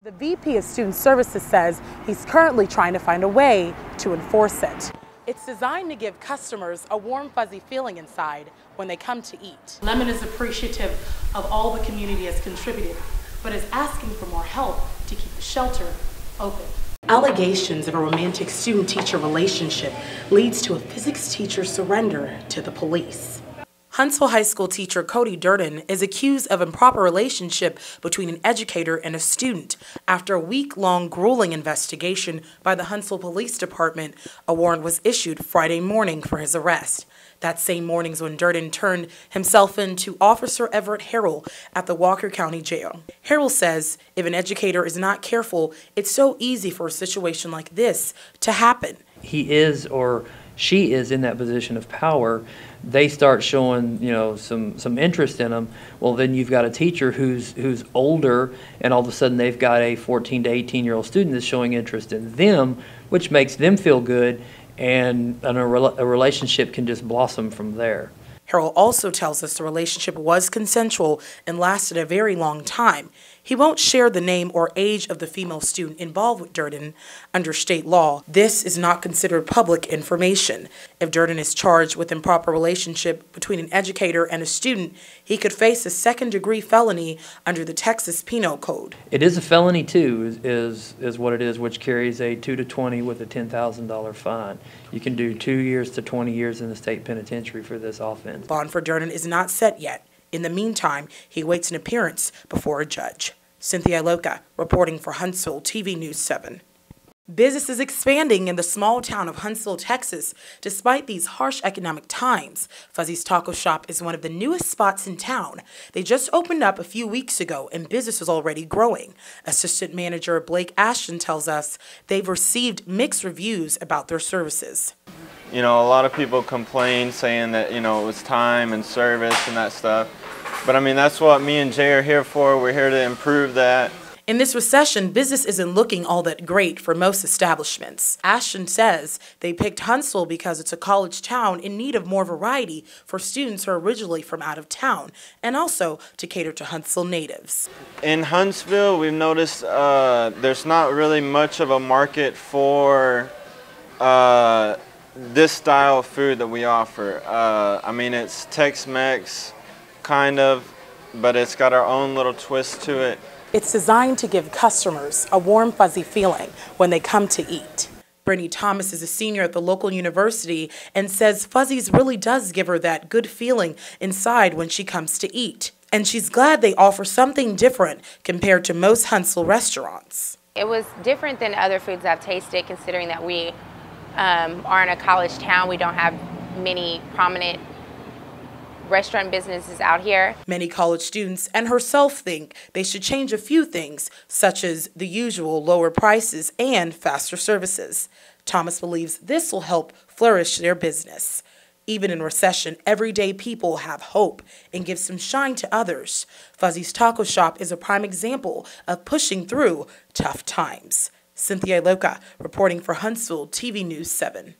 The VP of Student Services says he's currently trying to find a way to enforce it. It's designed to give customers a warm, fuzzy feeling inside when they come to eat. Lemon is appreciative of all the community has contributed, but is asking for more help to keep the shelter open. Allegations of a romantic student-teacher relationship leads to a physics teacher's surrender to the police. Huntsville High School teacher Cody Durden is accused of improper relationship between an educator and a student. After a week-long grueling investigation by the Huntsville Police Department, a warrant was issued Friday morning for his arrest. That same morning is when Durden turned himself in to Officer Everett Harrell at the Walker County Jail. Harrell says if an educator is not careful, it's so easy for a situation like this to happen. He is or she is in that position of power. They start showing, some interest in them. Well, then you've got a teacher who's older, and all of a sudden they've got a 14 to 18-year-old student that's showing interest in them, which makes them feel good, and a relationship can just blossom from there. Harrell also tells us the relationship was consensual and lasted a very long time. He won't share the name or age of the female student involved with Durden. Under state law, this is not considered public information. If Durden is charged with improper relationship between an educator and a student, he could face a second-degree felony under the Texas Penal Code. It is a felony too, is what it is, which carries a 2 to 20 with a $10,000 fine. You can do 2 years to 20 years in the state penitentiary for this offense. Bond for Durden is not set yet. In the meantime, he awaits an appearance before a judge. Cynthia Iloka, reporting for Huntsville TV News 7. Business is expanding in the small town of Huntsville, Texas, despite these harsh economic times. Fuzzy's Taco Shop is one of the newest spots in town. They just opened up a few weeks ago, and business is already growing. Assistant Manager Blake Ashton tells us they've received mixed reviews about their services. A lot of people complain saying that, it was time and service and that stuff. But I mean, that's what me and Jay are here for. We're here to improve that. In this recession, business isn't looking all that great for most establishments. Ashton says they picked Huntsville because it's a college town in need of more variety for students who are originally from out of town, and also to cater to Huntsville natives. In Huntsville, we've noticed there's not really much of a market for this style of food that we offer. I mean, it's Tex-Mex, kind of, but it's got our own little twist to it. It's designed to give customers a warm, fuzzy feeling when they come to eat. Brittany Thomas is a senior at the local university and says Fuzzy's really does give her that good feeling inside when she comes to eat. And she's glad they offer something different compared to most Huntsville restaurants. It was different than other foods I've tasted, considering that we are in a college town. We don't have many prominent restaurant businesses out here. Many college students and herself think they should change a few things, such as the usual lower prices and faster services. Thomas believes this will help flourish their business. Even in recession, everyday people have hope and give some shine to others. Fuzzy's Taco Shop is a prime example of pushing through tough times. Cynthia Iloka, reporting for Huntsville TV News 7.